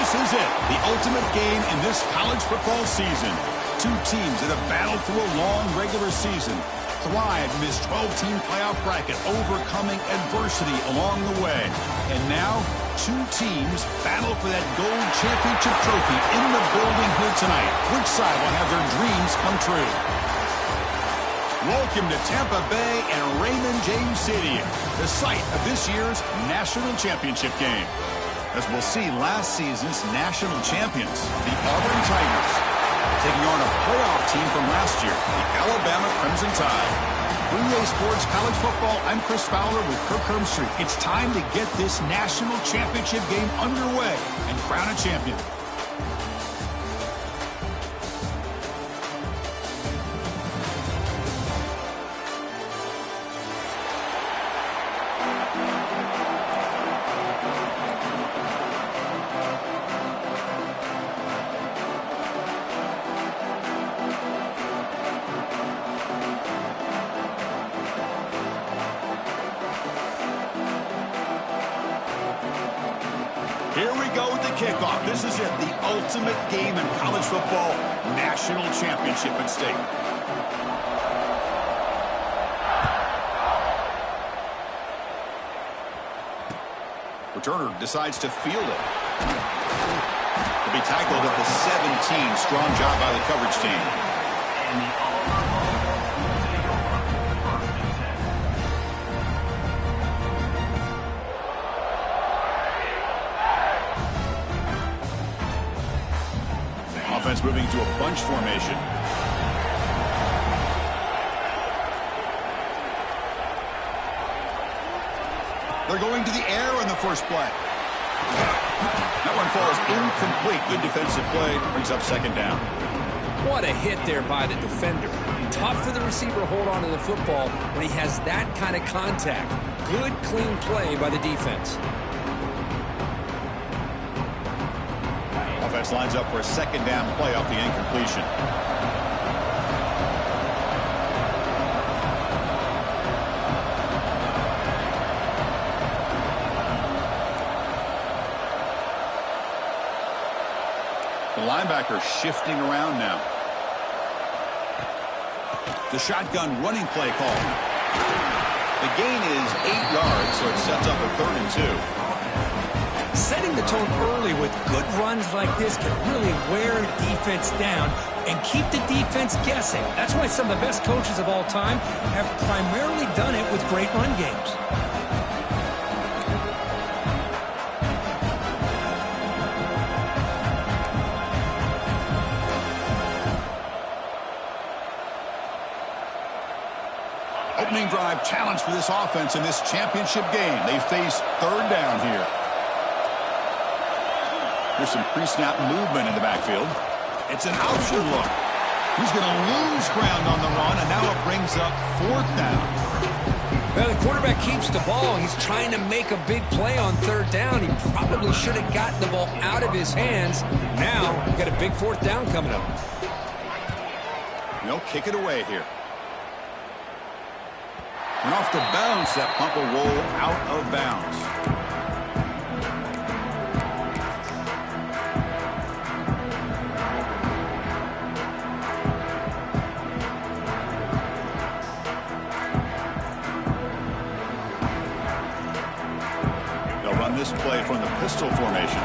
This is it, the ultimate game in this college football season. Two teams that have battled through a long regular season, thrived in this 12-team playoff bracket, overcoming adversity along the way. And now, two teams battle for that gold championship trophy in the building here tonight. Which side will have their dreams come true? Welcome to Tampa Bay and Raymond James Stadium, the site of this year's national championship game. As we'll see, last season's national champions, the Auburn Tigers, taking on a playoff team from last year, the Alabama Crimson Tide. 3A Sports College Football, I'm Chris Fowler with Kirk Herbstreit. It's time to get this national championship game underway and crown a champion. Here we go with the kickoff. This is it, the ultimate game in college football, national championship at stake. Returner decides to field it. He'll be tackled at the 17. Strong job by the coverage team. Offense moving to a bunch formation. They're going to the air on the first play. That one falls incomplete. Good defensive play. Brings up second down. What a hit there by the defender. Tough for the receiver to hold on to the football when he has that kind of contact. Good, clean play by the defense. Offense lines up for a second down play off the incompletion. The linebacker shifting around now. The shotgun running play call. The gain is 8 yards, so it sets up a 3rd and 2. Setting the tone early with good runs like this can really wear defense down and keep the defense guessing. That's why some of the best coaches of all time have primarily done it with great run games. Opening drive challenge for this offense in this championship game. They face 3rd down here. There's some pre-snap movement in the backfield. It's an option look. He's going to lose ground on the run, and now it brings up 4th down. Well, the quarterback keeps the ball. He's trying to make a big play on 3rd down. He probably should have gotten the ball out of his hands. Now, we've got a big 4th down coming up. They'll kick it away here. And off the bounce, that pump will roll out of bounds. They'll run this play from the pistol formation.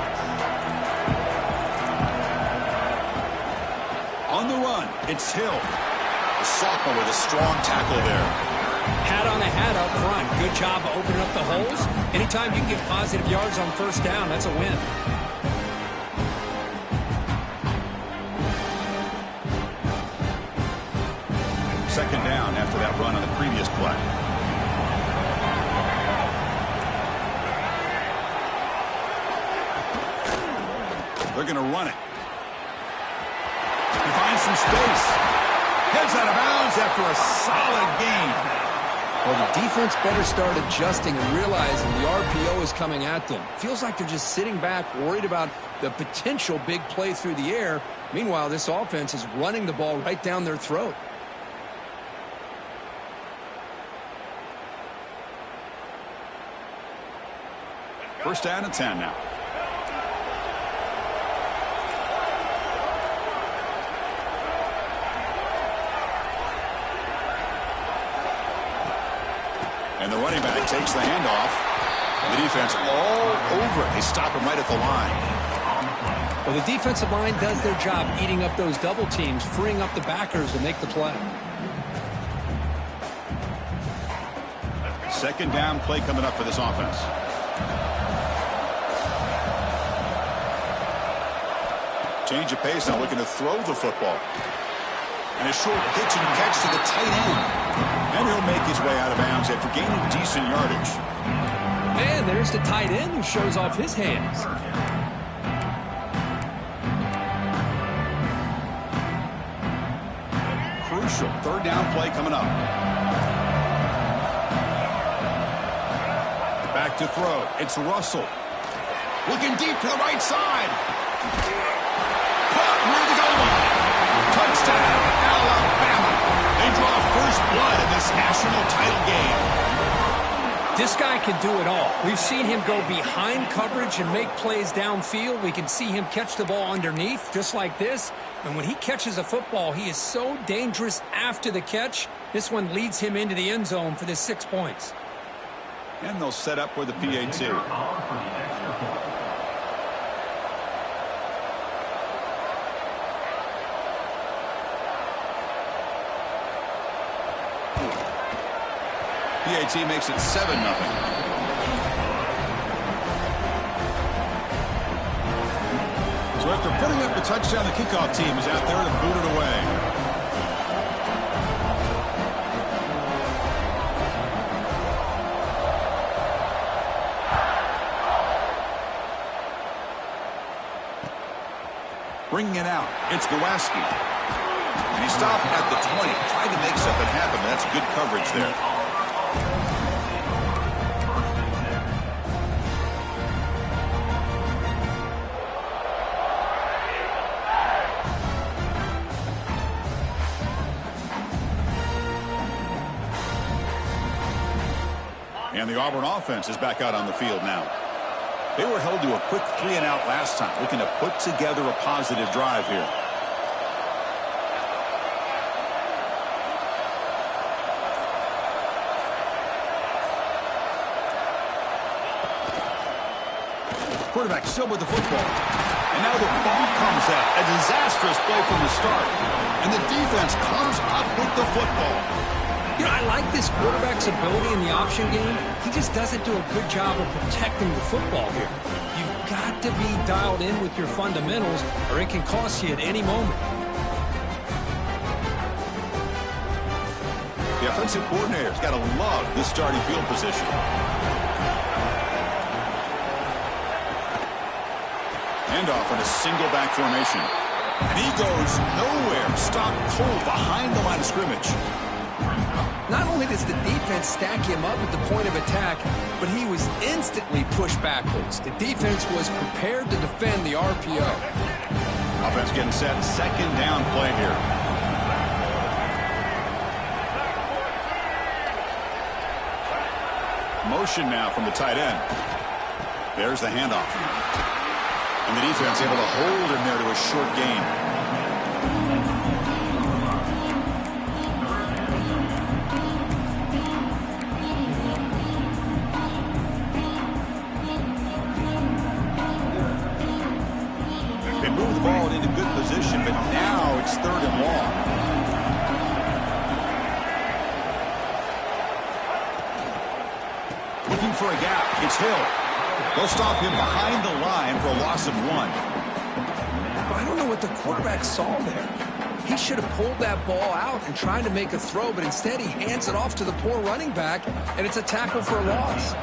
On the run, it's Hill. The sophomore with a strong tackle there. Hat on a hat up front. Good job of opening up the holes. Anytime you can get positive yards on 1st down, that's a win. Second down after that run on the previous play. They're going to run it. He finds some space. Heads out of bounds after a solid gain. Well, the defense better start adjusting and realizing the RPO is coming at them. Feels like they're just sitting back, worried about the potential big play through the air. Meanwhile, this offense is running the ball right down their throat. First down and 10 now. And the running back takes the handoff. The defense all over it. They stop him right at the line. Well, the defensive line does their job eating up those double teams, freeing up the backers to make the play. Second down play coming up for this offense. Change of pace now, looking to throw the football. And a short pitch and catch to the tight end. And he'll make his way out of bounds after gaining decent yardage. And there's the tight end who shows off his hands. Crucial third down play coming up. Back to throw. It's Russell. Looking deep to the right side. Caught near the goal line. Touchdown, Alabama. They draw first blood in this national title game. This guy can do it all. We've seen him go behind coverage and make plays downfield. We can see him catch the ball underneath, just like this. And when he catches a football, he is so dangerous after the catch. This one leads him into the end zone for the 6 points. And they'll set up for the PAT. PAT makes it 7-0. So after putting up the touchdown, the kickoff team is out there to boot it away. Bringing it out, it's Gillespie. And he stopped at the 20, tried to make something happen. That's good coverage there. And the Auburn offense is back out on the field now. They were held to a quick 3-and-out last time, looking to put together a positive drive here. Quarterback still with the football. And now the ball comes out. A disastrous play from the start. And the defense comes up with the football. You know, I like this quarterback's ability in the option game. He just doesn't do a good job of protecting the football here. You've got to be dialed in with your fundamentals, or it can cost you at any moment. The offensive coordinator's got to love this starting field position. Handoff in a single back formation. And he goes nowhere. Stopped cold behind the line of scrimmage. Not only does the defense stack him up at the point of attack, but he was instantly pushed backwards. The defense was prepared to defend the RPO. Offense getting set. Second down play here. Motion now from the tight end. There's the handoff. And the defense able to hold him there to a short gain. Position, but now it's 3rd and long. Looking for a gap. It's Hill. They'll stop him behind the line for a loss of 1. I don't know what the quarterback saw there. He should have pulled that ball out and tried to make a throw, but instead he hands it off to the poor running back, and it's a tackle for a loss.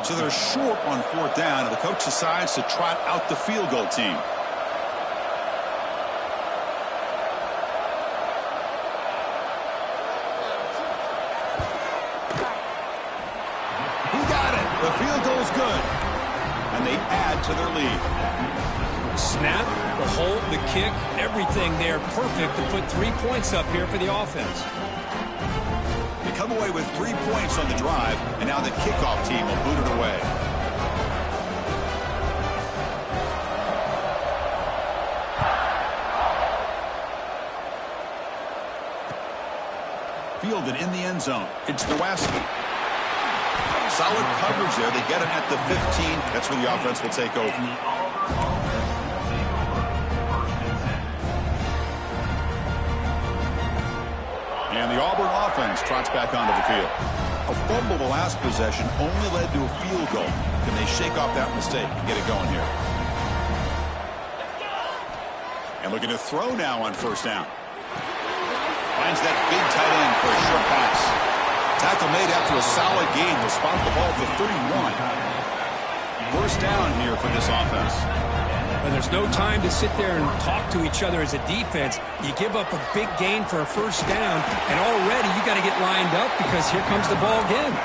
So they're short on 4th down, and the coach decides to trot out the field goal team. The field goal is good, and they add to their lead. Snap, the hold, the kick, everything there perfect to put 3 points up here for the offense. They come away with 3 points on the drive, and now the kickoff team will boot it away. Fielded in the end zone. It's Gillespie. Solid coverage there. They get him at the 15. That's where the offense will take over. And the Auburn offense trots back onto the field. A fumble the last possession only led to a field goal. Can they shake off that mistake and get it going here? And looking to throw now on first down. Finds that big tight end for a short pass. Tackle made after a solid gain. Will spot the ball for 31. First down here for this offense. Well, there's no time to sit there and talk to each other as a defense. You give up a big gain for a first down, and already you got to get lined up because here comes the ball again.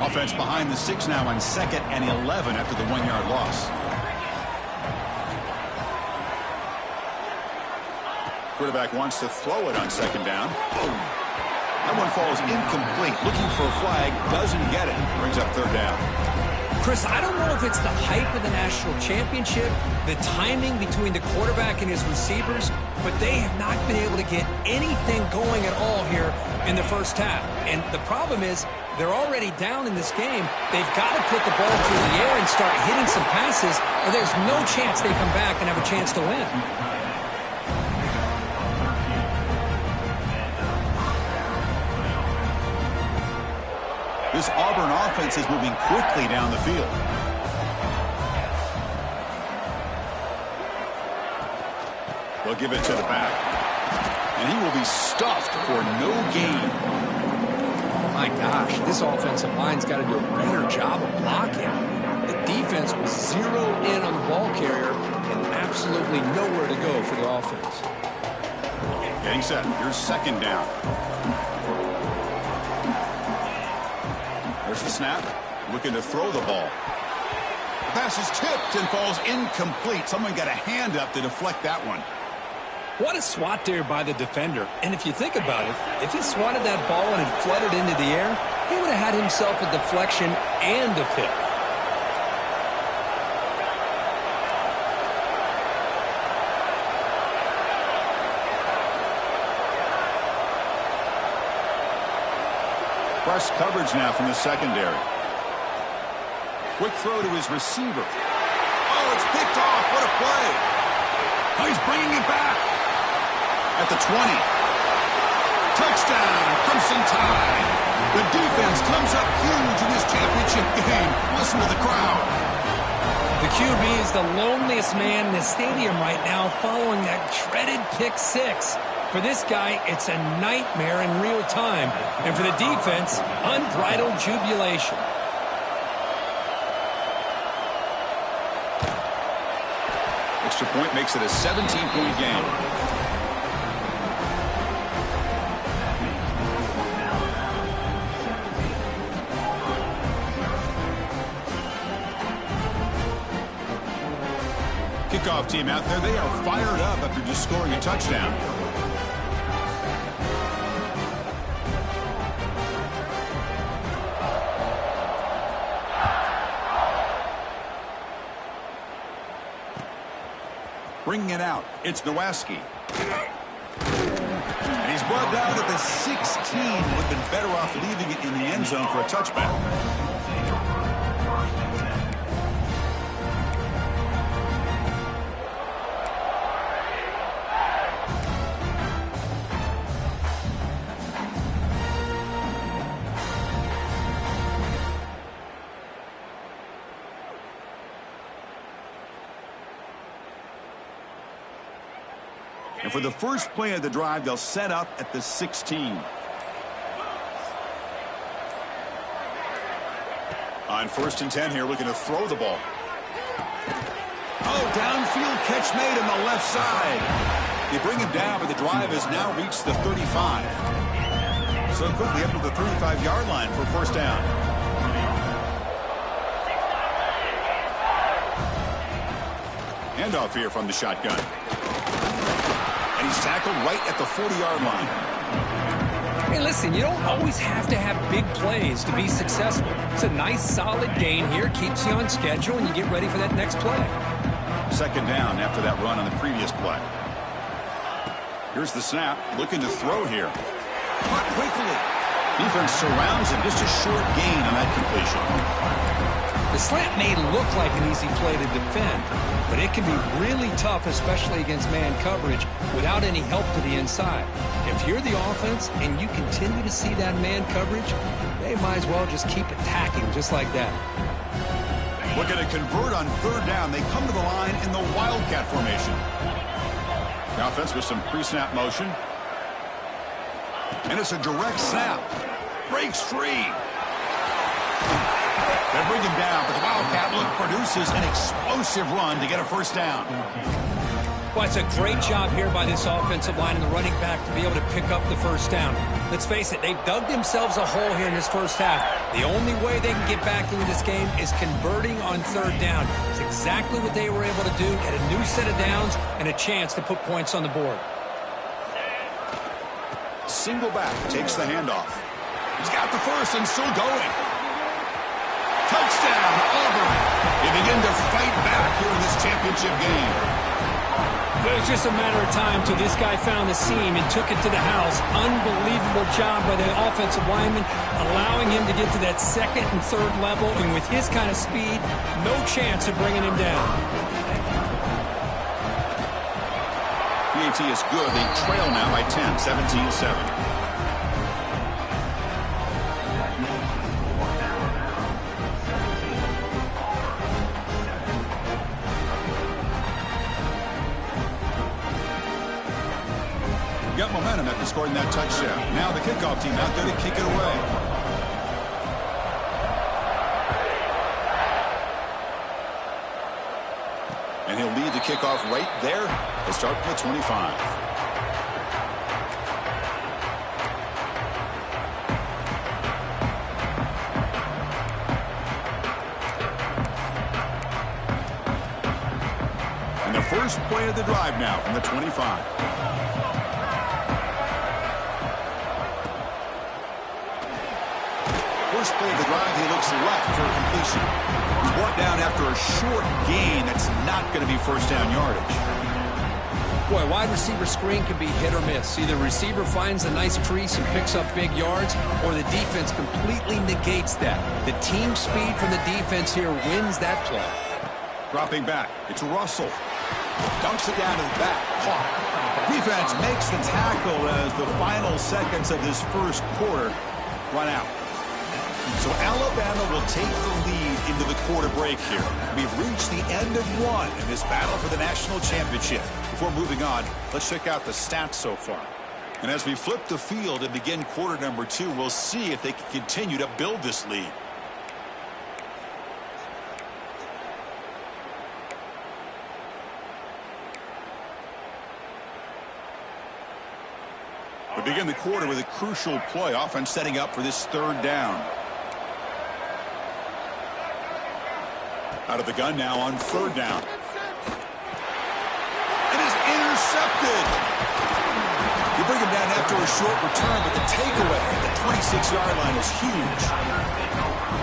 Offense behind the 6 now on 2nd and 11 after the 1-yard loss. Quarterback wants to throw it on 2nd down. That one falls incomplete. Looking for a flag, doesn't get it. Brings up 3rd down. Chris, I don't know if it's the hype of the national championship, the timing between the quarterback and his receivers, but they have not been able to get anything going at all here in the first half. And the problem is they're already down in this game. They've got to put the ball through the air and start hitting some passes, or there's no chance they come back and have a chance to win. This Auburn offense is moving quickly down the field. They'll give it to the back. And he will be stuffed for no gain. My gosh, this offensive line's got to do a better job of blocking. The defense will zero in on the ball carrier and absolutely nowhere to go for the offense. Getting set. Here's 2nd down. There's the snap. Looking to throw the ball. The pass is tipped and falls incomplete. Someone got a hand up to deflect that one. What a swat there by the defender. And if you think about it, if he swatted that ball and it flooded into the air, he would have had himself a deflection and a pick. Press coverage now from the secondary. Quick throw to his receiver. Oh, it's picked off. What a play. Oh, he's bringing it back. At the 20. Touchdown, Crimson Tide. The defense comes up huge in this championship game. Listen to the crowd. The QB is the loneliest man in the stadium right now following that dreaded pick 6. For this guy, it's a nightmare in real time. And for the defense, unbridled jubilation. Extra point makes it a 17-point game. Kickoff team out there. They are fired up after just scoring a touchdown. Bringing it out, it's Nowaski. And he's brought down at the 16. Would have been better off leaving it in the end zone for a touchback. And for the first play of the drive, they'll set up at the 16. On 1st and 10 here, looking to throw the ball. Oh, downfield catch made on the left side. They bring him down, but the drive has now reached the 35. So quickly up to the 35-yard line for first down. Handoff here from the shotgun. And he's tackled right at the 40-yard line. Hey, listen, you don't always have to have big plays to be successful. It's a nice, solid gain here, keeps you on schedule, and you get ready for that next play. Second down after that run on the previous play. Here's the snap, looking to throw here. Caught quickly. Defense surrounds him, just a short gain on that completion. The slant may look like an easy play to defend, but it can be really tough, especially against man coverage, without any help to the inside. If you're the offense and you continue to see that man coverage, they might as well just keep attacking just like that. Looking to convert on third down. They come to the line in the Wildcat formation. The offense with some pre-snap motion. And it's a direct snap. Breaks free. They bring him down, but the Wildcat look produces an explosive run to get a first down. Well, it's a great job here by this offensive line and the running back to be able to pick up the first down. Let's face it, they've dug themselves a hole here in this first half. The only way they can get back into this game is converting on third down. It's exactly what they were able to do, get a new set of downs and a chance to put points on the board. Single back takes the handoff. He's got the first and still going. Touchdown, Auburn. They begin to fight back here in this championship game. It was just a matter of time till this guy found the seam and took it to the house. Unbelievable job by the offensive lineman, allowing him to get to that second and third level. And with his kind of speed, no chance of bringing him down. PAT is good. They trail now by 10, 17-7. Got momentum after scoring that touchdown. Now the kickoff team out there to kick it away. And he'll lead the kickoff right there. He'll start from the 25. And the first play of the drive now from the 25. First play of the drive, he looks left for a completion. He's brought down after a short gain. That's not going to be first down yardage. Boy, wide receiver screen can be hit or miss. Either receiver finds a nice crease and picks up big yards, or the defense completely negates that. The team speed from the defense here wins that play. Dropping back, it's Russell. Dunks it down to the back. Caught. Defense makes the tackle as the final seconds of this first quarter run out. So Alabama will take the lead into the quarter break here. We've reached the end of one in this battle for the national championship. Before moving on, let's check out the stats so far. And as we flip the field and begin quarter number 2, we'll see if they can continue to build this lead. We begin the quarter with a crucial play, offense setting up for this third down. Out of the gun now on third down. It is intercepted. You bring him down after a short return, but the takeaway at the 26-yard line is huge.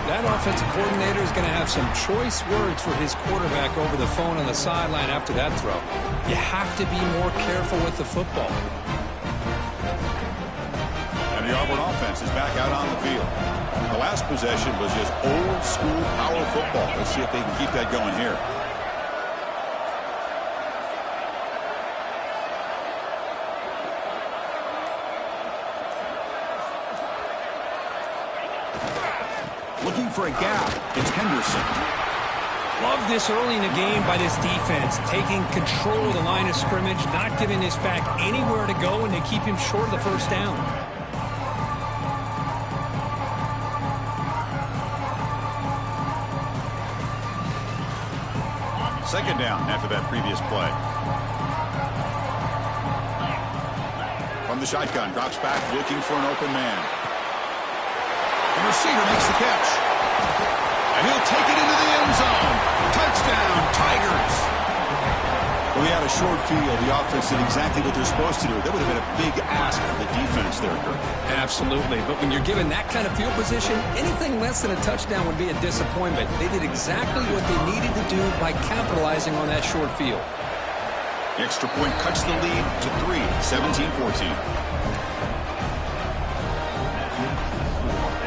That offensive coordinator is going to have some choice words for his quarterback over the phone on the sideline after that throw. You have to be more careful with the football. And the Auburn offense is back out on the field. The last possession was just old-school power football. Let's see if they can keep that going here. Looking for a gap. It's Henderson. Love this early in the game by this defense, taking control of the line of scrimmage, not giving this back anywhere to go, and they keep him short of the first down. Second down after that previous play. From the shotgun, drops back, looking for an open man. The receiver makes the catch. And he'll take it into the end zone. Touchdown, Tigers. Well, they had a short field. The offense did exactly what they're supposed to do. That would have been a big ask for the defense there, Kurt. Absolutely. But when you're given that kind of field position, anything less than a touchdown would be a disappointment. They did exactly what they needed to do by capitalizing on that short field. The extra point cuts the lead to 3, 17-14.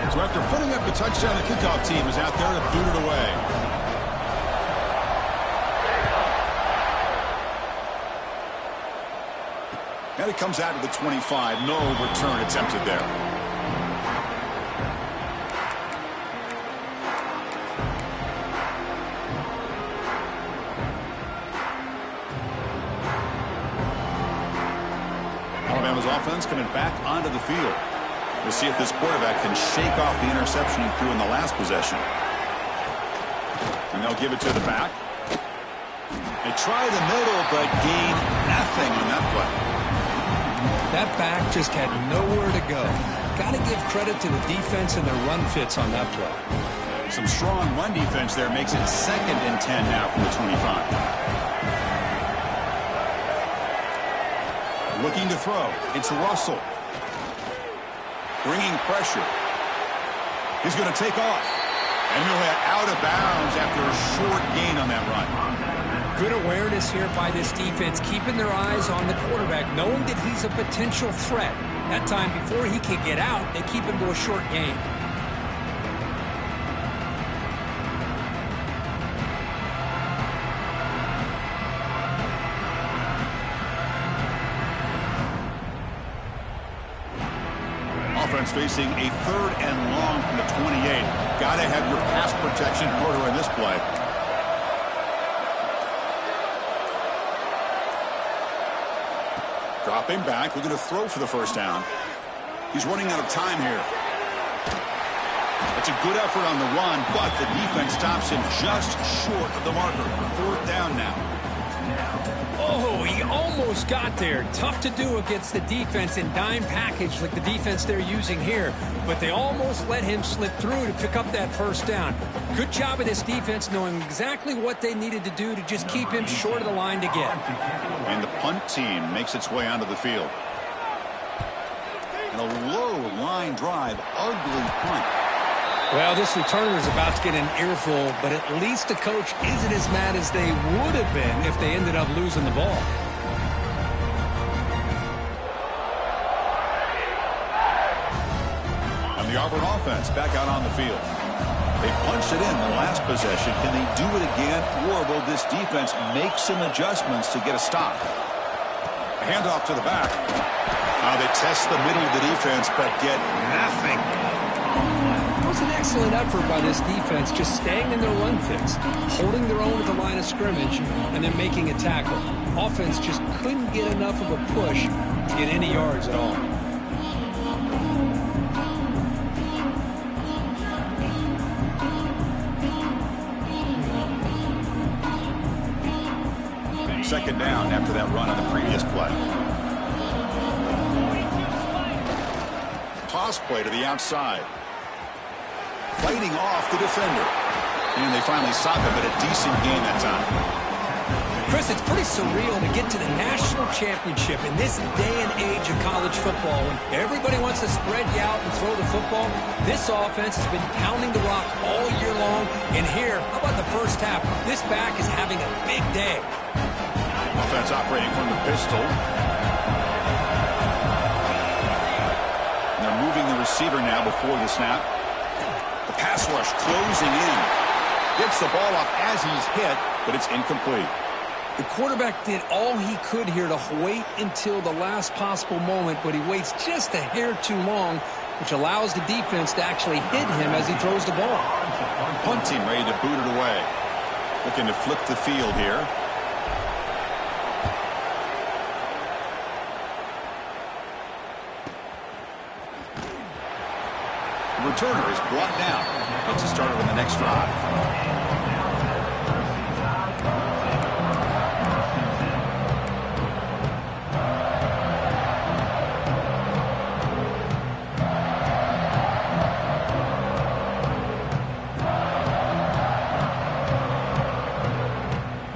So after putting up the touchdown, the kickoff team is out there to boot it away. And it comes out to the 25. No return attempted there. Alabama's offense coming back onto the field. We'll see if this quarterback can shake off the interception he threw in the last possession. And they'll give it to the back. They try the middle, but gain nothing on that play. That back just had nowhere to go. Got to give credit to the defense and their run fits on that play. Some strong run defense there makes it 2nd and 10 now from the 25. Looking to throw. It's Russell. Bringing pressure. He's going to take off. And he'll head out of bounds after a short gain on that run. Good awareness here by this defense, keeping their eyes on the quarterback, knowing that he's a potential threat. That time, before he can get out, they keep him to a short gain. Offense facing a 3rd and long from the 28. Got to have your pass protection in order in this play. Dropping back, looking to throw for the first down. He's running out of time here. It's a good effort on the run, but the defense stops him just short of the marker. 4th down now. Oh, he almost got there. Tough to do against the defense in dime package like the defense they're using here. But they almost let him slip through to pick up that first down. Good job of this defense knowing exactly what they needed to do to just keep him short of the line to get. And the punt team makes its way onto the field. And a low line drive, ugly punt. Well, this returner is about to get an earful, but at least the coach isn't as mad as they would have been if they ended up losing the ball. And the Auburn offense back out on the field. They punched it in the last possession. Can they do it again, or will this defense make some adjustments to get a stop? A handoff to the back. Now they test the middle of the defense, but get nothing. It was an excellent effort by this defense, just staying in their run fits, holding their own at the line of scrimmage, and then making a tackle. Offense just couldn't get enough of a push to get any yards at all. Second down after that run on the previous play. Toss play to the outside. Fighting off the defender. And they finally stop him, but a decent gain that time. Chris, it's pretty surreal to get to the national championship in this day and age of college football when everybody wants to spread you out and throw the football. This offense has been pounding the rock all year long. And here, how about the first half? This back is having a big day. Offense operating from the pistol. And they're moving the receiver now before the snap. The pass rush closing in. Gets the ball off as he's hit, but it's incomplete. The quarterback did all he could here to wait until the last possible moment, but he waits just a hair too long, which allows the defense to actually hit him as he throws the ball. Punt team ready to boot it away. Looking to flip the field here. The returner is brought down. Gets a starter on the next drive.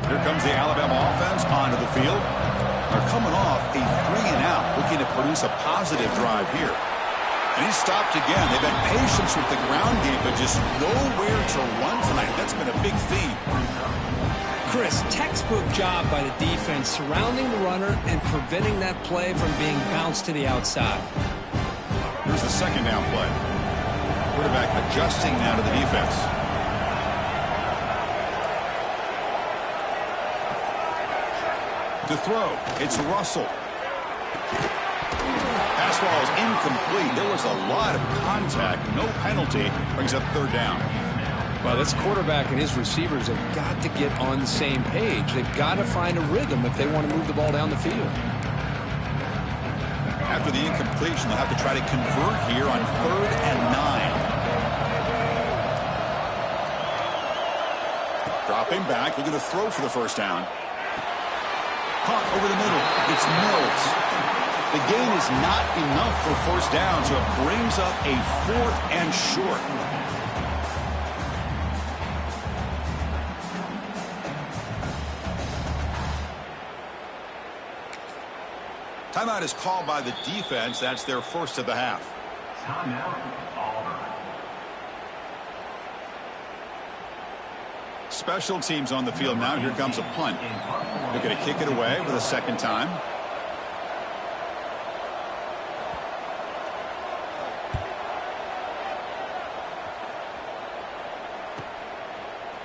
Here comes the Alabama offense on onto the field. They're coming off a 3-and-out, looking to produce a positive drive here. And he's stopped again. They've had patience with the ground game, but just nowhere to run tonight. That's been a big theme. Chris, textbook job by the defense surrounding the runner and preventing that play from being bounced to the outside. Here's the second down play. Quarterback adjusting now to the defense. To throw, it's Russell. Pass ball is incomplete. There was a lot of contact. No penalty. Brings up third down. Well, this quarterback and his receivers have got to get on the same page. They've got to find a rhythm if they want to move the ball down the field. After the incompletion, they'll have to try to convert here on 3rd and 9. Dropping back, looking to throw for the first down. Caught over the middle. It's Mills. The gain is not enough for first down, so it brings up a 4th and short. Timeout is called by the defense. That's their first of the half. Timeout, Auburn. Special teams on the field now. Here comes a punt. They're going to kick it away for the second time.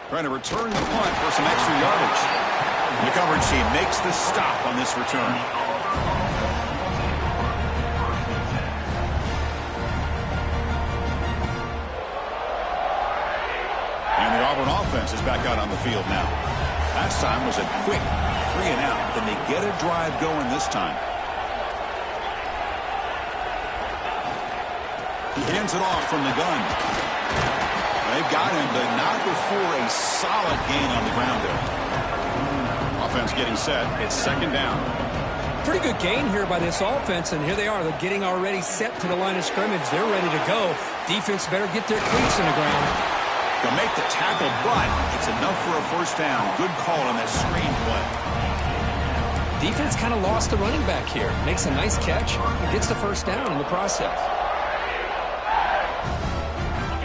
Trying to return the punt for some extra yardage. The coverage team makes the stop on this return. And the Auburn offense is back out on the field now. Last time was a quick 3-and-out. Can they get a drive going this time? He hands it off from the gun. They've got him, but not before a solid gain on the ground there. Offense getting set. It's second down. Pretty good gain here by this offense, and here they are. They're getting already set to the line of scrimmage. They're ready to go. Defense better get their cleats in the ground. They'll make the tackle, but it's enough for a first down. Good call on that screen play. Defense kind of lost the running back here. Makes a nice catch. Gets the first down in the process.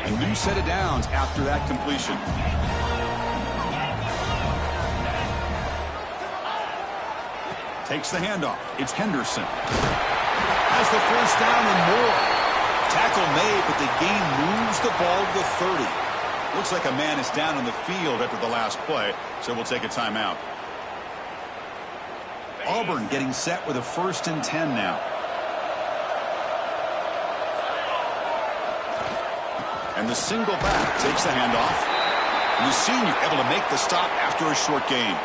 A new set of downs after that completion. Takes the handoff. It's Henderson. Has the first down and more. Tackle made, but the gain moves the ball to the 30. Looks like a man is down on the field after the last play, so we'll take a timeout. Auburn getting set with a 1st and 10 now. And the single back takes the handoff. And the senior able to make the stop after a short gain.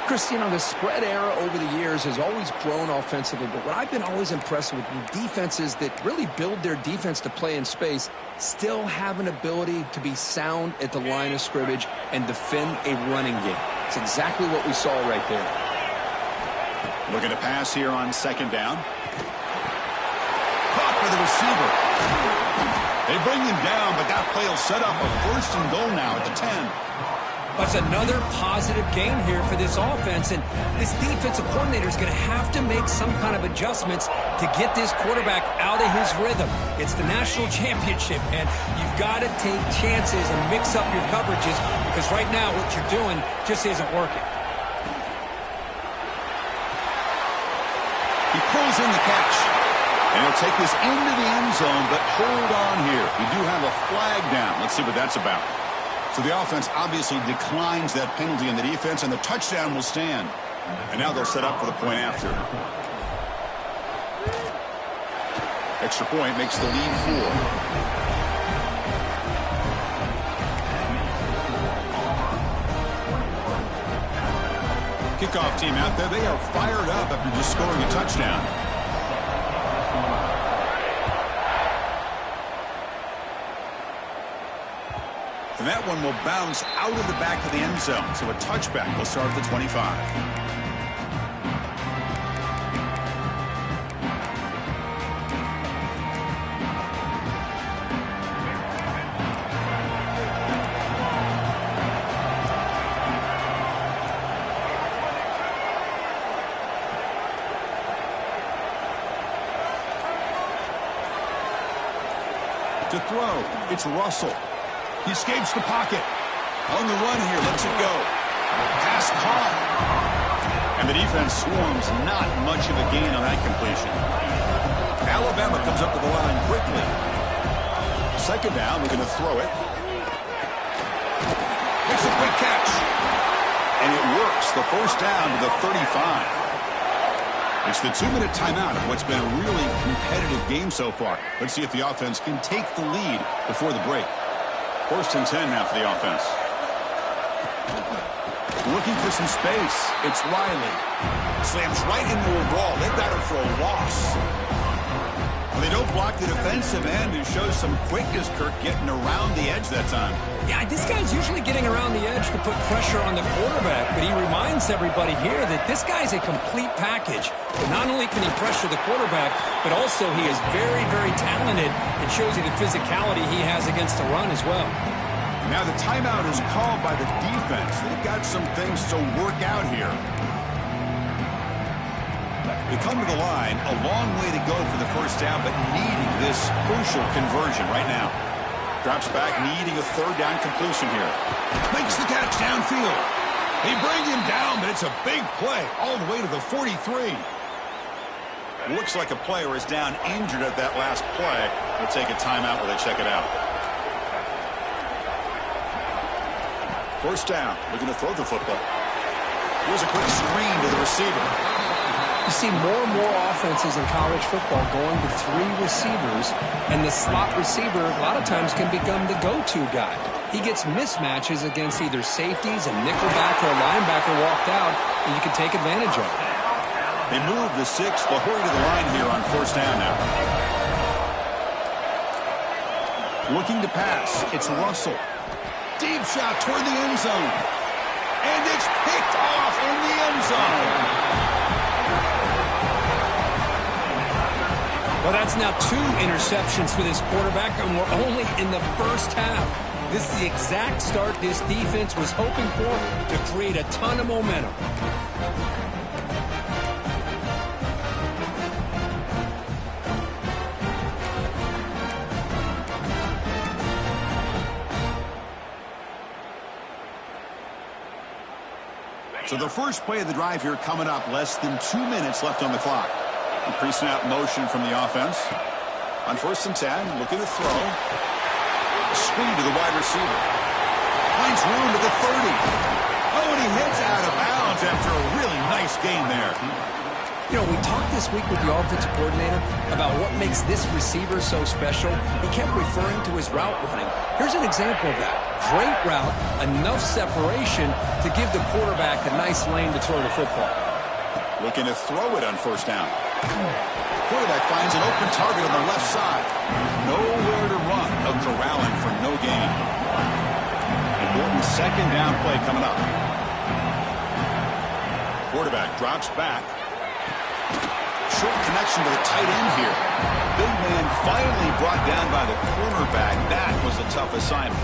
Chris, you know, the spread era over the years has always grown offensively, but what I've been always impressed with the defenses that really build their defense to play in space still have an ability to be sound at the line of scrimmage and defend a running game. It's exactly what we saw right there. Looking to pass here on second down. Caught by the receiver. They bring him down, but that play will set up a 1st and goal now at the 10. That's another positive gain here for this offense, and this defensive coordinator is going to have to make some kind of adjustments to get this quarterback out of his rhythm. It's the national championship, and you've got to take chances and mix up your coverages because right now what you're doing just isn't working. He pulls in the catch, and he'll take this into the end zone, but hold on here. We do have a flag down. Let's see what that's about. So the offense obviously declines that penalty, and the defense and the touchdown will stand. And now they'll set up for the point after. Extra point makes the lead 4. Kickoff team out there. They are fired up after just scoring a touchdown. And that one will bounce out of the back of the end zone. So a touchback will start at the 25. To throw, it's Russell. He escapes the pocket. On the run here, lets it go. Pass caught. And the defense swarms, not much of a gain on that completion. Alabama comes up to the line quickly. Second down, we're going to throw it. Makes a quick catch. And it works. The first down to the 35. It's the 2-minute timeout of what's been a really competitive game so far. Let's see if the offense can take the lead before the break. 1st and 10 now for the offense. Looking for some space. It's Riley. Slams right into a wall. They've got him for a loss. Well, they don't block the defensive end, who shows some quickness, Kirk, getting around the edge that time. Yeah, this guy's usually getting around the edge to put pressure on the quarterback, but he reminds everybody here that this guy's a complete package. Not only can he pressure the quarterback, but also he is very, very talented and shows you the physicality he has against the run as well. Now the timeout is called by the defense. They've got some things to work out here. They come to the line, a long way to go for the first down, but needing this crucial conversion right now. Drops back, needing a 3rd down completion here. Makes the catch downfield. They bring him down, but it's a big play all the way to the 43. Looks like a player is down injured at that last play. They'll take a timeout while they check it out. First down, looking to throw the football. Here's a quick screen to the receiver. You see more and more offenses in college football going to 3 receivers, and the slot receiver a lot of times can become the go-to guy. He gets mismatches against either safeties, a nickelback, or a linebacker walked out, and you can take advantage of it. They move the 6. They'll hurry to the line here on 1st down now. Looking to pass. It's Russell. Deep shot toward the end zone. And it's picked off in the end zone. Well, that's now 2 interceptions for this quarterback, and we're only in the first half. This is the exact start this defense was hoping for to create a ton of momentum. So the first play of the drive here coming up, less than 2 minutes left on the clock. Pre-snap motion from the offense. On 1st and 10, looking to throw. Screen to the wide receiver. Finds room at the 30. Oh, and he hits out of bounds after a really nice gain there. You know, we talked this week with the offensive coordinator about what makes this receiver so special. He kept referring to his route running. Here's an example of that. Great route, enough separation to give the quarterback a nice lane to throw the football. Looking to throw it on 1st down. Quarterback finds an open target on the left side. Nowhere to run. No corralling for no gain. Important 2nd down play coming up. Quarterback drops back. Short connection to the tight end here. Big man finally brought down by the cornerback. That was a tough assignment.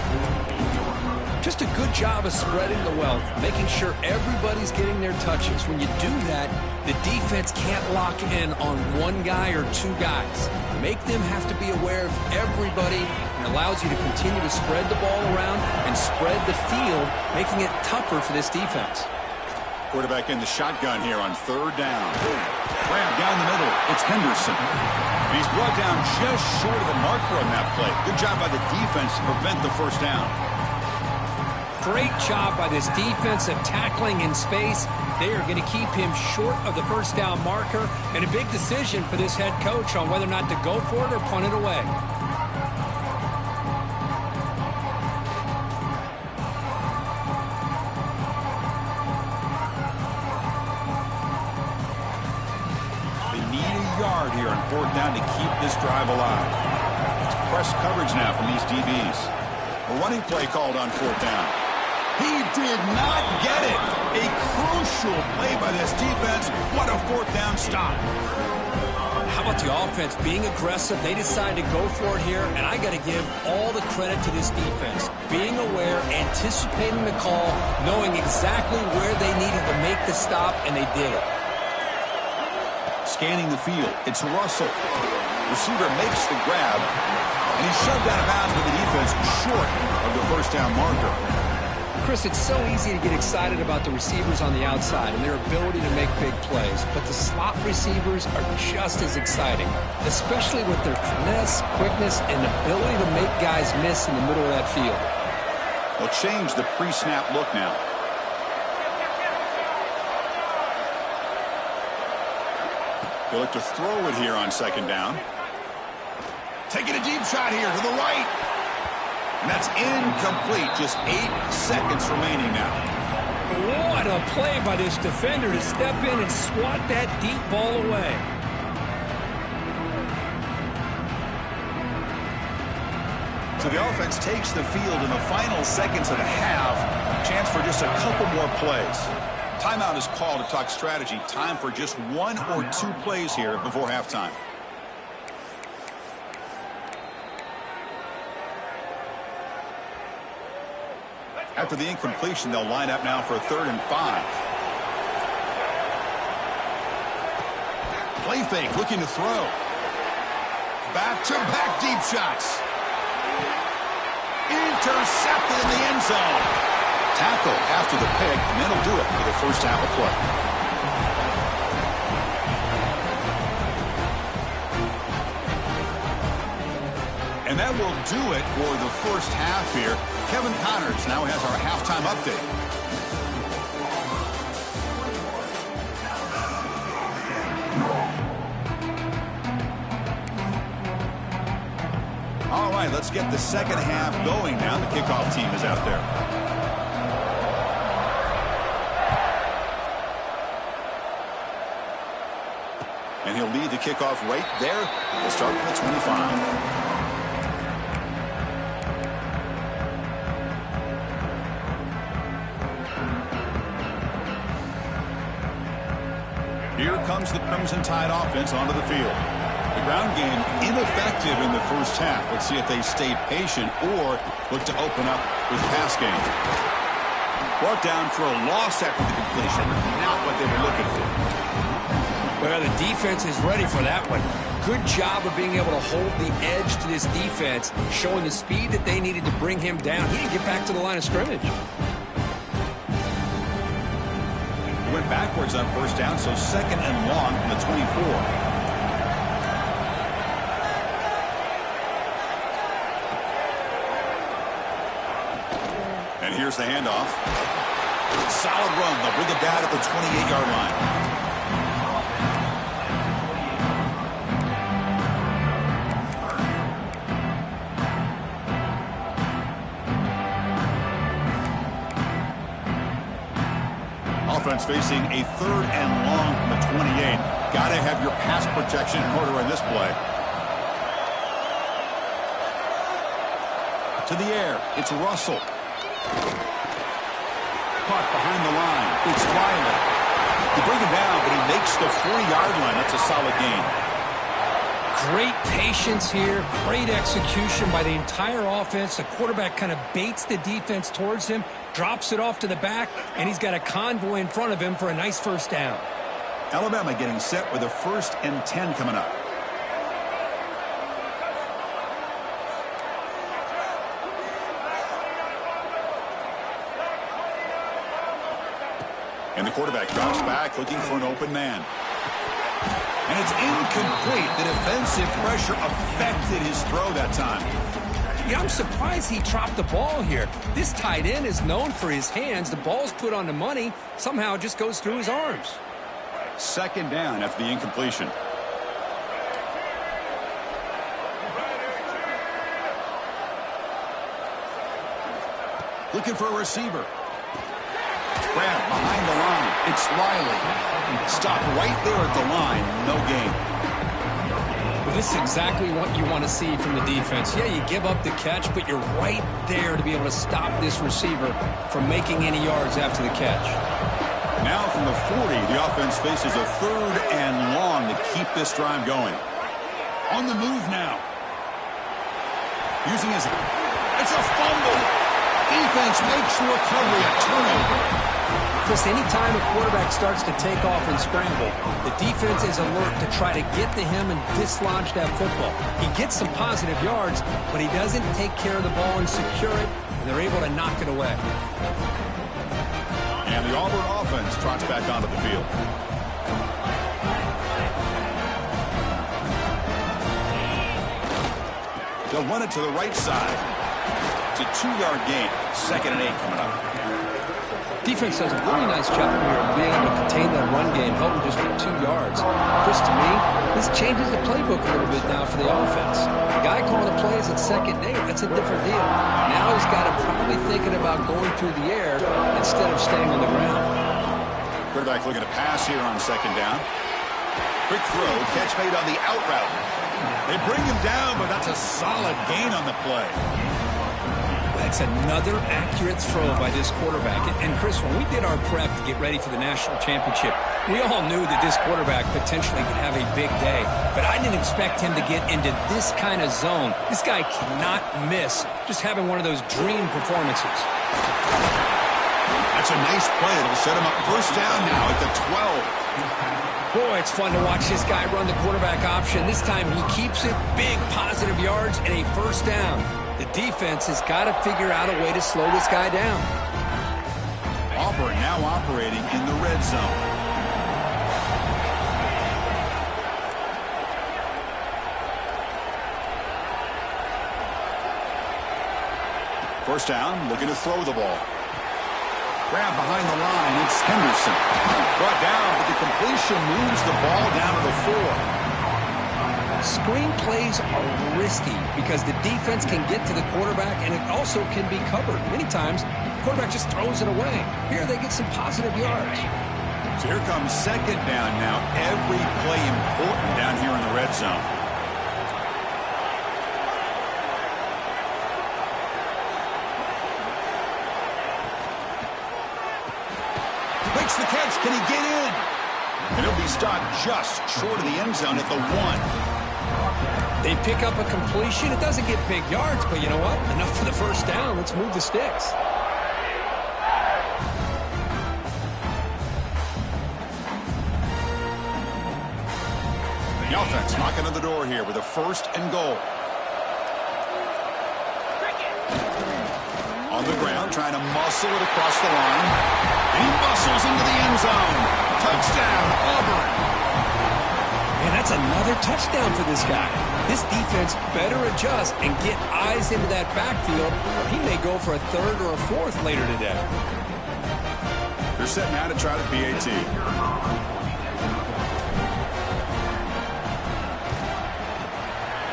Just a good job of spreading the wealth, making sure everybody's getting their touches. When you do that, the defense can't lock in on 1 guy or 2 guys. Make them have to be aware of everybody, and allows you to continue to spread the ball around and spread the field, making it tougher for this defense. Quarterback in the shotgun here on 3rd down. Grab down the middle. It's Henderson. He's brought down just short of the marker on that play. Good job by the defense to prevent the 1st down. Great job by this defense of tackling in space. They are going to keep him short of the 1st down marker, and a big decision for this head coach on whether or not to go for it or punt it away. They need a yard here on 4th down to keep this drive alive. It's press coverage now from these DBs. A running play called on 4th down. He did not get it. A crucial play by this defense. What a 4th down stop. How about the offense being aggressive? They decide to go for it here, and I got to give all the credit to this defense. Being aware, anticipating the call, knowing exactly where they needed to make the stop, and they did it. Scanning the field. It's Russell. Receiver makes the grab, and he's shoved out of bounds with the defense short of the first down marker. Chris, it's so easy to get excited about the receivers on the outside and their ability to make big plays, but the slot receivers are just as exciting, especially with their finesse, quickness, and ability to make guys miss in the middle of that field. They'll change the pre-snap look now. They look to throw it here on second down. Taking a deep shot here to the right. And that's incomplete. Just 8 seconds remaining now. What a play by this defender to step in and swat that deep ball away. So the offense takes the field in the final seconds of the half. Chance for just a couple more plays. Timeout is called to talk strategy. Time for just 1 or 2 plays here before halftime. After the incompletion, they'll line up now for 3rd and 5. Play fake, looking to throw. Back-to-back deep shots. Intercepted in the end zone. Tackle after the pick, and that'll do it for the first half of play. And that will do it for the first half here. Kevin Connors now has our halftime update. All right, let's get the second half going now. The kickoff team is out there. And he'll lead the kickoff right there. We'll start with the 25. Here comes the Crimson Tide offense onto the field. The ground game ineffective in the first half. Let's see if they stay patient or look to open up with pass game. Brought down for a loss after the completion. Not what they were looking for. Well, the defense is ready for that one. Good job of being able to hold the edge to this defense, showing the speed that they needed to bring him down. He didn't get back to the line of scrimmage. Went backwards on first down, so 2nd and long from the 24. And here's the handoff. Solid run. They'll bring it down at the 28-yard line. Offense facing a 3rd and long from the 28. Got to have your pass protection in order in this play. To the air. It's Russell. Caught behind the line. It's Riley. They bring him down, but he makes the 40-yard line. That's a solid gain. Great patience here, great execution by the entire offense. The quarterback kind of baits the defense towards him, drops it off to the back, and he's got a convoy in front of him for a nice first down. Alabama getting set with a 1st and 10 coming up. And the quarterback drops back looking for an open man. And it's incomplete. The defensive pressure affected his throw that time. Yeah, I'm surprised he dropped the ball here. This tight end is known for his hands. The ball's put on the money. Somehow it just goes through his arms. 2nd down after the incompletion. Looking for a receiver. Grab behind the line. It's Riley. Stop right there at the line. No gain. Well, this is exactly what you want to see from the defense. Yeah, you give up the catch, but you're right there to be able to stop this receiver from making any yards after the catch. Now from the 40, the offense faces a 3rd and long to keep this drive going. On the move now. Using his... It's a fumble. Defense makes the recovery, a turnover. Chris, anytime a quarterback starts to take off and scramble, the defense is alert to try to get to him and dislodge that football. He gets some positive yards, but he doesn't take care of the ball and secure it, and they're able to knock it away. And the Auburn offense trots back onto the field. They'll run it to the right side. It's a 2-yard gain. 2nd and 8 coming up. Defense does a really nice job here of being able to contain that run game, help them just get 2 yards. Chris, to me, this changes the playbook a little bit now for the offense. The guy calling the plays at 2nd and 8, that's a different deal. Now he's got to probably thinking about going through the air instead of staying on the ground. Quarterback looking to pass here on 2nd down. Quick throw, catch made on the out route. They bring him down, but that's a solid gain on the play. That's another accurate throw by this quarterback. And Chris, when we did our prep to get ready for the national championship, we all knew that this quarterback potentially could have a big day. But I didn't expect him to get into this kind of zone. This guy cannot miss just having one of those dream performances. That's a nice play. It'll set him up 1st down now at the 12. Boy, it's fun to watch this guy run the quarterback option. This time he keeps it, big positive yards, and a 1st down. The defense has got to figure out a way to slow this guy down. Auburn now operating in the red zone. First down, looking to throw the ball. Grab behind the line, it's Henderson. Brought down, but the completion moves the ball down to the 4. Screen plays are risky because the defense can get to the quarterback, and it also can be covered. Many times, the quarterback just throws it away. Here they get some positive yards. So here comes 2nd down now. Every play important down here in the red zone. Makes the catch. Can he get in? And he'll be stopped just short of the end zone at the 1. They pick up a completion. It doesn't get big yards, but you know what? Enough for the 1st down. Let's move the sticks. The offense knocking on the door here with a 1st and goal. On the ground, trying to muscle it across the line. And he muscles into the end zone. Touchdown, Auburn. And that's another touchdown for this guy. This defense better adjust and get eyes into that backfield, or he may go for a 3rd or a 4th later today. They're set now to try the PAT.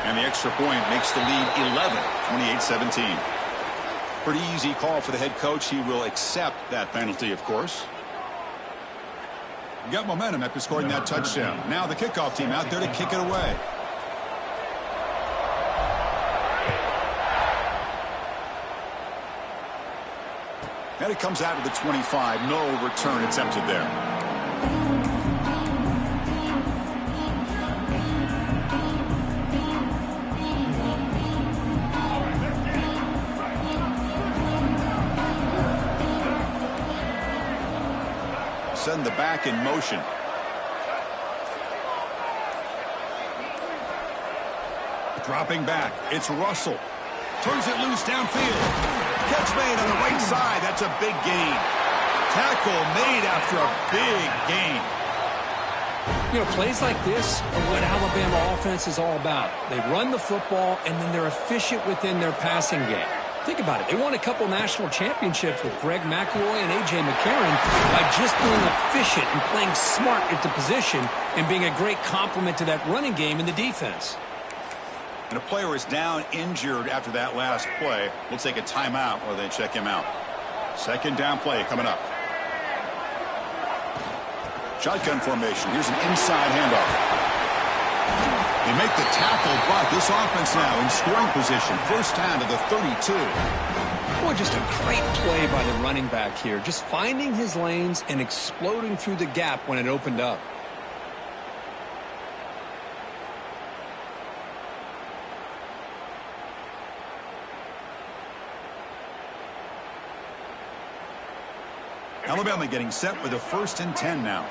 And the extra point makes the lead 11, 28-17. Pretty easy call for the head coach. He will accept that penalty, of course. You got momentum after scoring that touchdown. Now the kickoff team out there to kick it away. And it comes out to the 25. No return attempted there. Send the back in motion. Dropping back. It's Russell. Turns it loose downfield. Catch made on the right side. That's a big gain. Tackle made after a big gain. You know, plays like this are what Alabama offense is all about. They run the football, and then they're efficient within their passing game. Think about it. They won a couple national championships with Greg McElroy and A.J. McCarron by just being efficient and playing smart at the position and being a great complement to that running game in the defense. And a player is down injured after that last play. We'll take a timeout while they check him out. 2nd down play coming up. Shotgun formation. Here's an inside handoff. They make the tackle, but this offense now in scoring position. 1st down to the 32. Boy, just a great play by the running back here. Just finding his lanes and exploding through the gap when it opened up. Alabama getting set with a 1st and 10 now.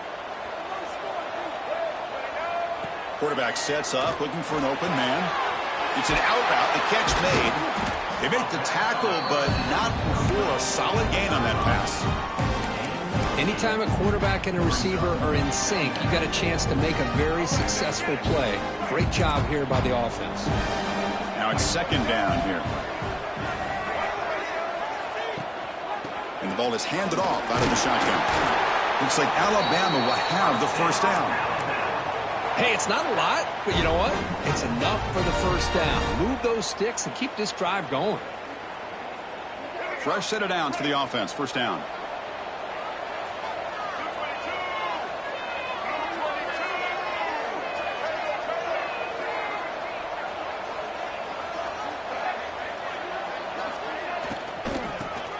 Quarterback sets up, looking for an open man. It's an out route, the catch made. They make the tackle, but not before a solid gain on that pass. Anytime a quarterback and a receiver are in sync, you got a chance to make a very successful play. Great job here by the offense. Now it's 2nd down here. And the ball is handed off out of the shotgun. Looks like Alabama will have the 1st down. Hey, it's not a lot, but you know what? It's enough for the 1st down. Move those sticks and keep this drive going. Fresh set of downs for the offense. 1st down.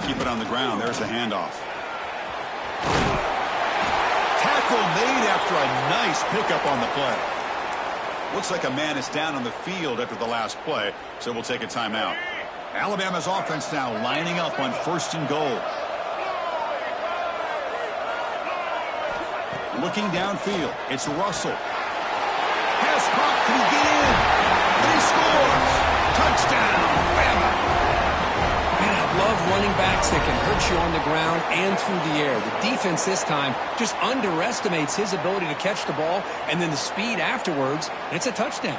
Keep it on the ground. There's the handoff. Tackle made after a nice pickup on the play. Looks like a man is down on the field after the last play, so we'll take a timeout. Alabama's offense now lining up on 1st and goal. Looking downfield, it's Russell. Pass caught, can he get in? And he scores! Touchdown, Bama! Man, I love running backs that can hurt you on the ground and through the air. The defense this time just underestimates his ability to catch the ball, and then the speed afterwards, and it's a touchdown.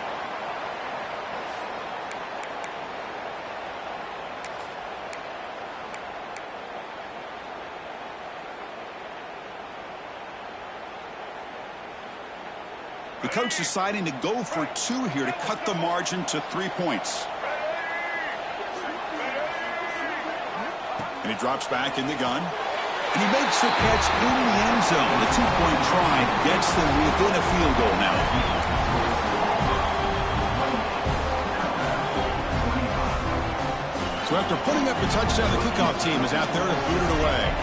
The coach deciding to go for 2 here to cut the margin to 3 points. And he drops back in the gun. And he makes the catch in the end zone. The 2-point try gets them within a field goal now. So after putting up the touchdown, the kickoff team is out there to boot it away.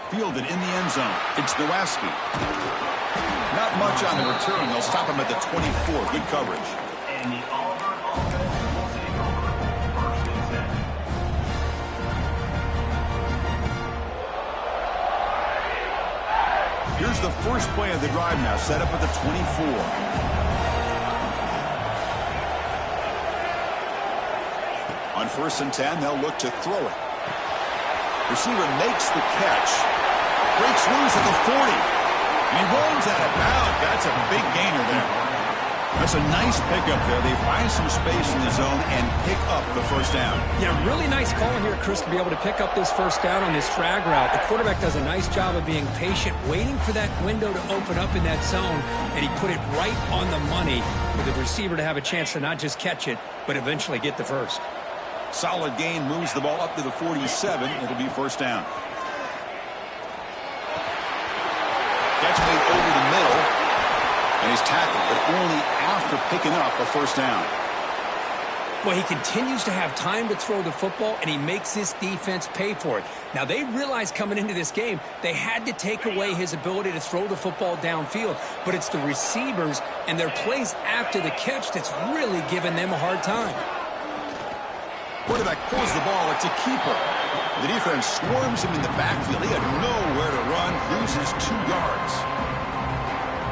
Fielded in the end zone. It's Nowasky. Not much on the return. They'll stop him at the 24. Good coverage. And the Auburn offense will take over 1st and 10. Here's the first play of the drive now. Set up at the 24. On 1st and 10, they'll look to throw it. Receiver makes the catch. Breaks loose at the 40. And he rolls out of bounds. That's a big gainer there. That's a nice pickup there. They find some space in the zone and pick up the 1st down. Yeah, really nice call here, Chris, to be able to pick up this 1st down on this drag route. The quarterback does a nice job of being patient, waiting for that window to open up in that zone, and he put it right on the money for the receiver to have a chance to not just catch it, but eventually get the 1st. Solid gain, moves the ball up to the 47. It'll be 1st down. Catch made over the middle, and he's tackled, but only after picking up a 1st down. Well, he continues to have time to throw the football, and he makes his defense pay for it. Now, they realized coming into this game, they had to take away his ability to throw the football downfield, but it's the receivers and their plays after the catch that's really giving them a hard time. Quarterback pulls the ball. It's a keeper. The defense swarms him in the backfield. He had nowhere to run, loses 2 yards.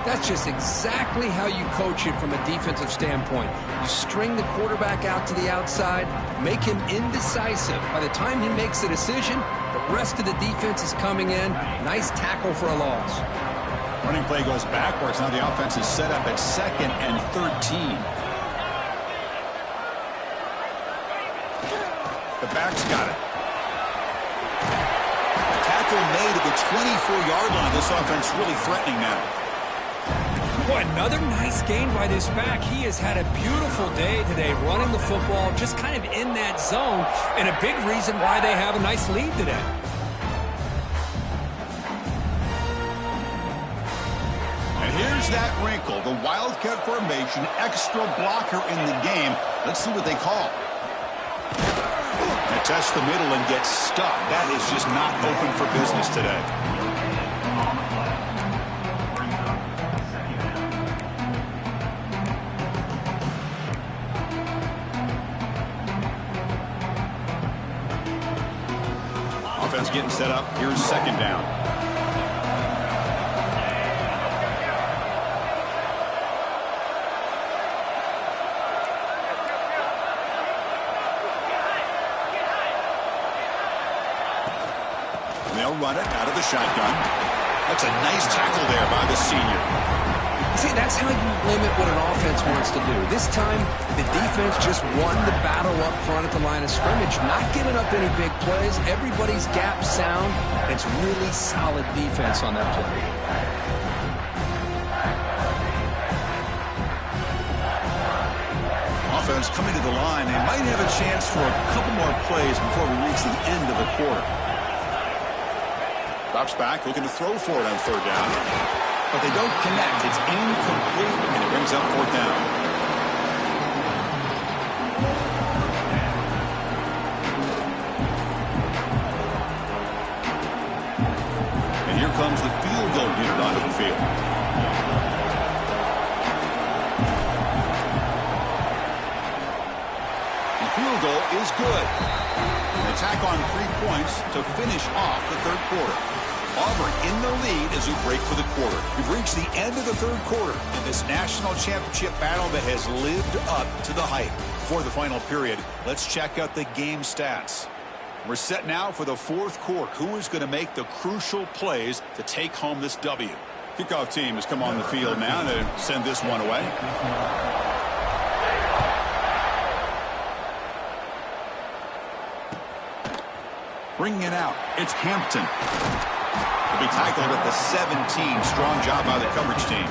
That's just exactly how you coach it from a defensive standpoint. You string the quarterback out to the outside, make him indecisive. By the time he makes the decision, the rest of the defense is coming in. Nice tackle for a loss. Running play goes backwards. Now the offense is set up at 2nd and 13. The back's got it. Tackle made at the 24-yard line. This offense really threatening now. Boy, another nice gain by this back. He has had a beautiful day today running the football, just kind of in that zone, and a big reason why they have a nice lead today. And here's that wrinkle. The Wildcat formation, extra blocker in the game. Let's see what they call. And test the middle and get stuck. That is just not open for business today. offense getting set up. Here's second down. They'll run it out of the shotgun. That's a nice tackle there by the senior. See, that's how you limit what an offense wants to do. This time, the defense just won the battle up front at the line of scrimmage, not giving up any big plays. Everybody's gap sound. It's really solid defense on that play. Offense coming to the line. They might have a chance for a couple more plays before we reach the end of the quarter. Drops back, looking to throw for it on third down. But they don't connect. It's incomplete, and it brings up fourth down. And here comes the field goal unit onto the field. The field goal is good. An attack on 3 points to finish off the third quarter. Auburn in the lead as we break for the quarter. We've reached the end of the third quarter in this national championship battle that has lived up to the hype. For the final period, let's check out the game stats. We're set now for the fourth quarter. Who is going to make the crucial plays to take home this W? Kickoff team has come on the field now to send this one away. Bringing it out, it's Hampton. He'll be tackled at the 17. Strong job by the coverage team.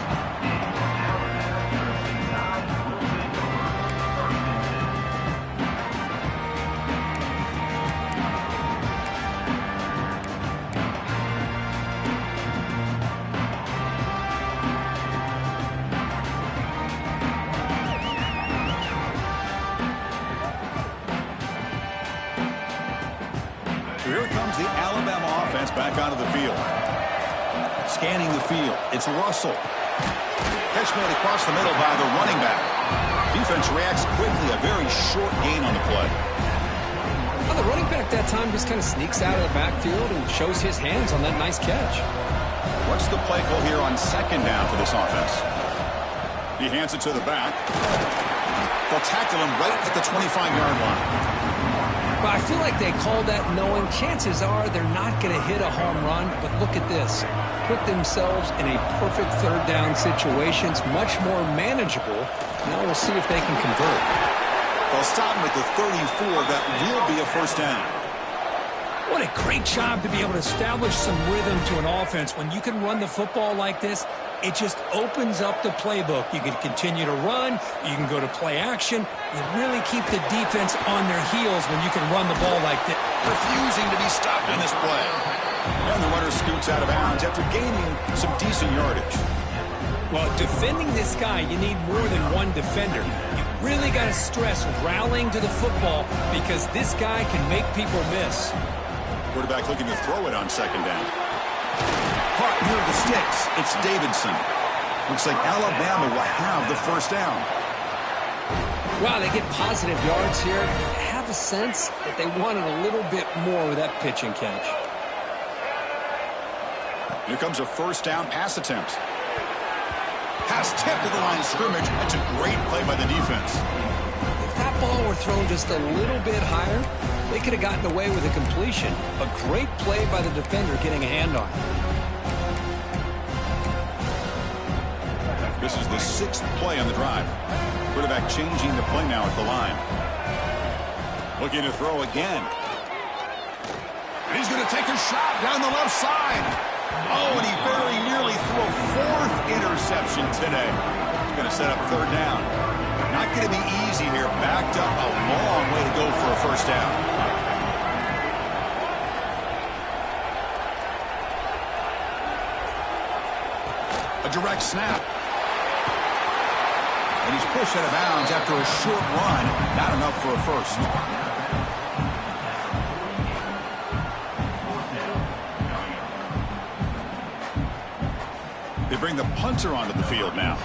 So here comes the Alabama offense back onto the field. Scanning the field, it's Russell. Catch made across the middle by the running back. Defense reacts quickly, a very short gain on the play. Well, the running back that time just kind of sneaks out of the backfield and shows his hands on that nice catch. What's the play call here on second down for this offense? He hands it to the back. They'll tackle him right at the 25-yard line. But I feel like they called that knowing chances are they're not going to hit a home run. But look at this. Put themselves in a perfect third down situation. It's much more manageable. Now we'll see if they can convert. They'll stop him at the 34. That will be a first down. What a great job to be able to establish some rhythm to an offense. When you can run the football like this, it just opens up the playbook. You can continue to run. You can go to play action. You really keep the defense on their heels when you can run the ball like this. Refusing to be stopped on this play. And the runner scoots out of bounds after gaining some decent yardage. Well, defending this guy, you need more than one defender. You really got to stress rallying to the football because this guy can make people miss. Quarterback looking to throw it on second down. Caught near the sticks. It's Davidson. Looks like Alabama will have the first down. Wow, they get positive yards here. I have a sense that they wanted a little bit more with that pitch and catch. Here comes a first down pass attempt. Pass tipped to the line of scrimmage. That's a great play by the defense. If that ball were thrown just a little bit higher, they could have gotten away with a completion. A great play by the defender getting a hand on it. This is the sixth play on the drive. Quarterback changing the play now at the line. Looking to throw again. And he's going to take a shot down the left side. Oh, and he very nearly threw a fourth interception today. He's going to set up third down. Not going to be easy here. Backed up a long way to go for a first down. A direct snap. And he's pushed out of bounds after a short run. Not enough for a first. They bring the punter onto the field now.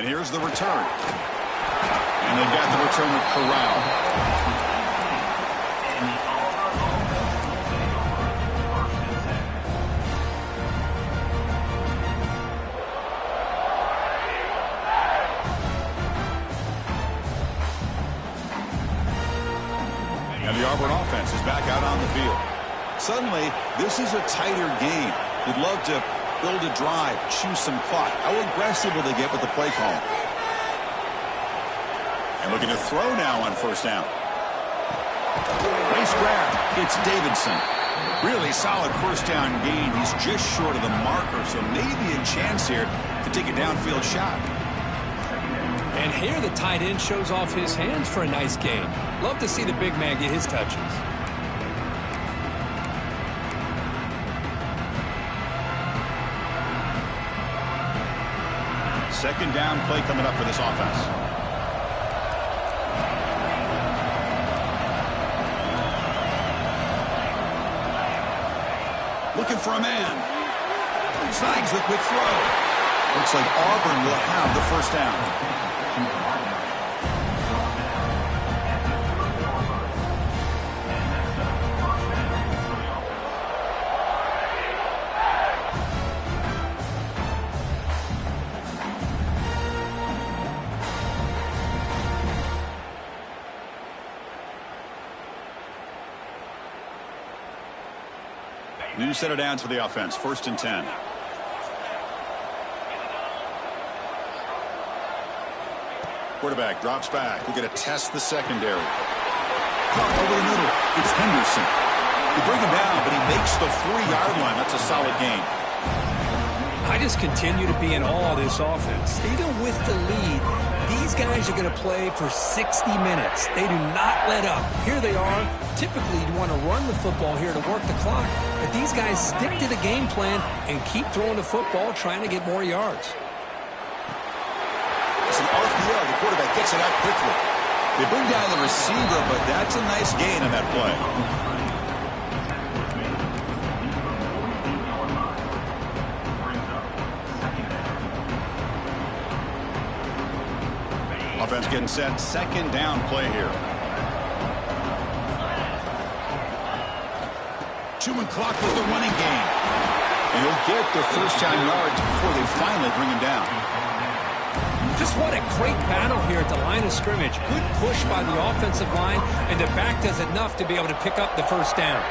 And here's the return. And they've got the return of Corral. And the Auburn offense will take over 1st and 10. And the Auburn offense is back out on the field. Suddenly, this is a tighter game. You'd love to build a drive, choose some clock. How aggressive will they get with the play call? And looking to throw now on 1st down. Nice grab. It's Davidson. Really solid 1st down gain. He's just short of the marker, so maybe a chance here to take a downfield shot. And here the tight end shows off his hands for a nice gain. Love to see the big man get his touches. 2nd down play coming up for this offense. Looking for a man. Snags the quick throw. Looks like Auburn will have the 1st down. New set of downs for the offense. 1st and 10. Quarterback drops back. We're going to test the secondary. Caught over the middle. It's Henderson. You bring him down, but he makes the 4-yard line. That's a solid gain. I just continue to be in awe of this offense. Even with the lead, these guys are going to play for 60 minutes. They do not let up. Here they are. Typically, you want to run the football here to work the clock, but these guys stick to the game plan and keep throwing the football, trying to get more yards. It's an RPO. The quarterback gets it out quickly. They bring down the receiver, but that's a nice gain on that play. Offense getting set. 2nd down play here. Chewing clock with the running game. And he'll get the 1st down yards before they finally bring him down. Just what a great battle here at the line of scrimmage. Good push by the offensive line, and the back does enough to be able to pick up the 1st down.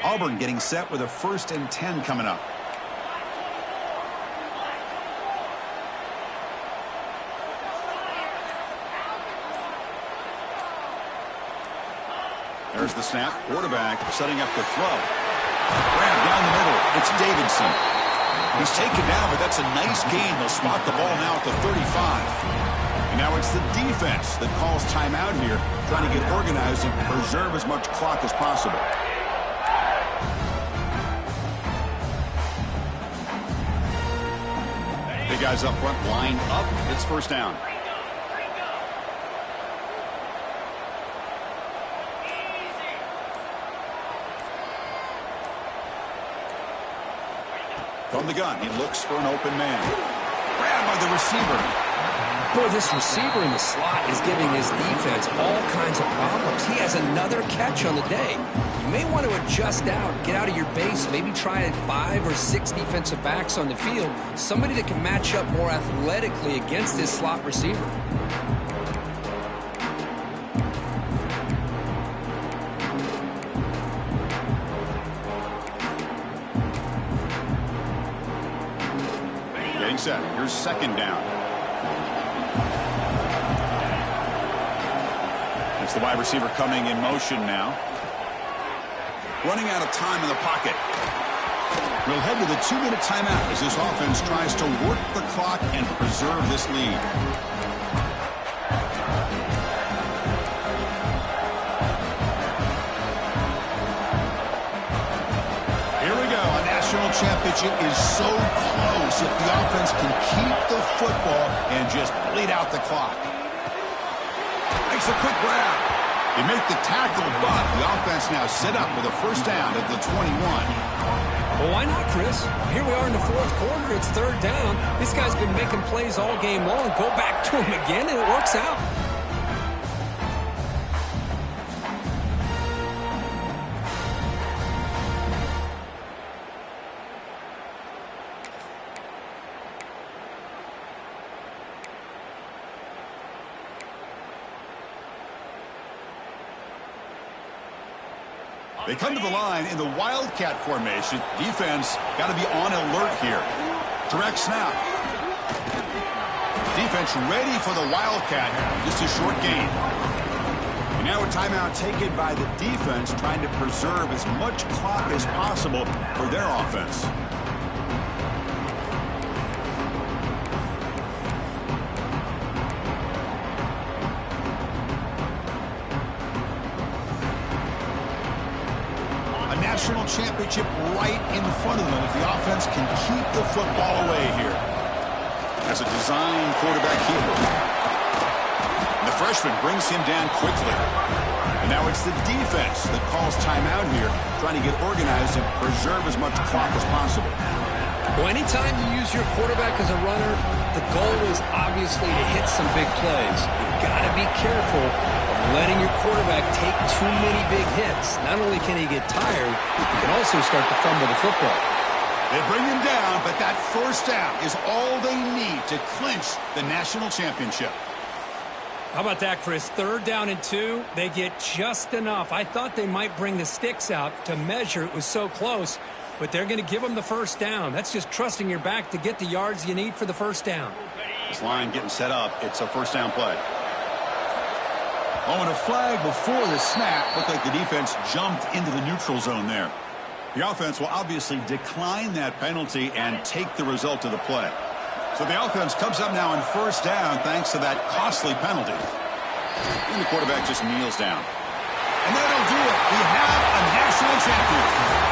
Auburn getting set with a 1st and 10 coming up. There's the snap. Quarterback setting up the throw. Grab down the middle. It's Davidson. He's taken down, but that's a nice gain. They'll spot the ball now at the 35. And now it's the defense that calls timeout here, trying to get organized and preserve as much clock as possible. Big guys up front, line up. It's 1st down. From the gun, he looks for an open man. Grabbed by the receiver. Boy, this receiver in the slot is giving his defense all kinds of problems. He has another catch on the day. You may want to adjust out, get out of your base, maybe try 5 or 6 defensive backs on the field, somebody that can match up more athletically against this slot receiver. Getting set. Here's 2nd down. It's the wide receiver coming in motion now. Running out of time in the pocket. We'll head to the 2-minute timeout as this offense tries to work the clock and preserve this lead. Here we go. A national championship is so close if the offense can keep the football and just bleed out the clock. Makes a quick grab. They make the tackle, but the offense now set up with a first down at the 21. Well, why not, Chris? Here we are in the fourth quarter. It's third down. This guy's been making plays all game long. Go back to him again, and it works out. They come to the line in the Wildcat formation. Defense got to be on alert here. Direct snap. Defense ready for the Wildcat. Just a short gain. And now a timeout taken by the defense, trying to preserve as much clock as possible for their offense. National championship right in front of them if the offense can keep the football away here. As a design quarterback keeper. And the freshman brings him down quickly. And now it's the defense that calls timeout here, trying to get organized and preserve as much clock as possible. Well, anytime you use your quarterback as a runner, the goal is obviously to hit some big plays. You've got to be careful of letting your quarterback take too many big hits. Not only can he get tired, he can also start to fumble the football. They bring him down, but that first down is all they need to clinch the national championship. How about that, Chris? Third down and 2. They get just enough. I thought they might bring the sticks out to measure. It was so close. But they're going to give them the first down. That's just trusting your back to get the yards you need for the first down. This line getting set up. It's a first down play. Oh, and a flag before the snap. Looked like the defense jumped into the neutral zone there. The offense will obviously decline that penalty and take the result of the play. So the offense comes up now on first down thanks to that costly penalty. And the quarterback just kneels down. And that'll do it. We have a national champion.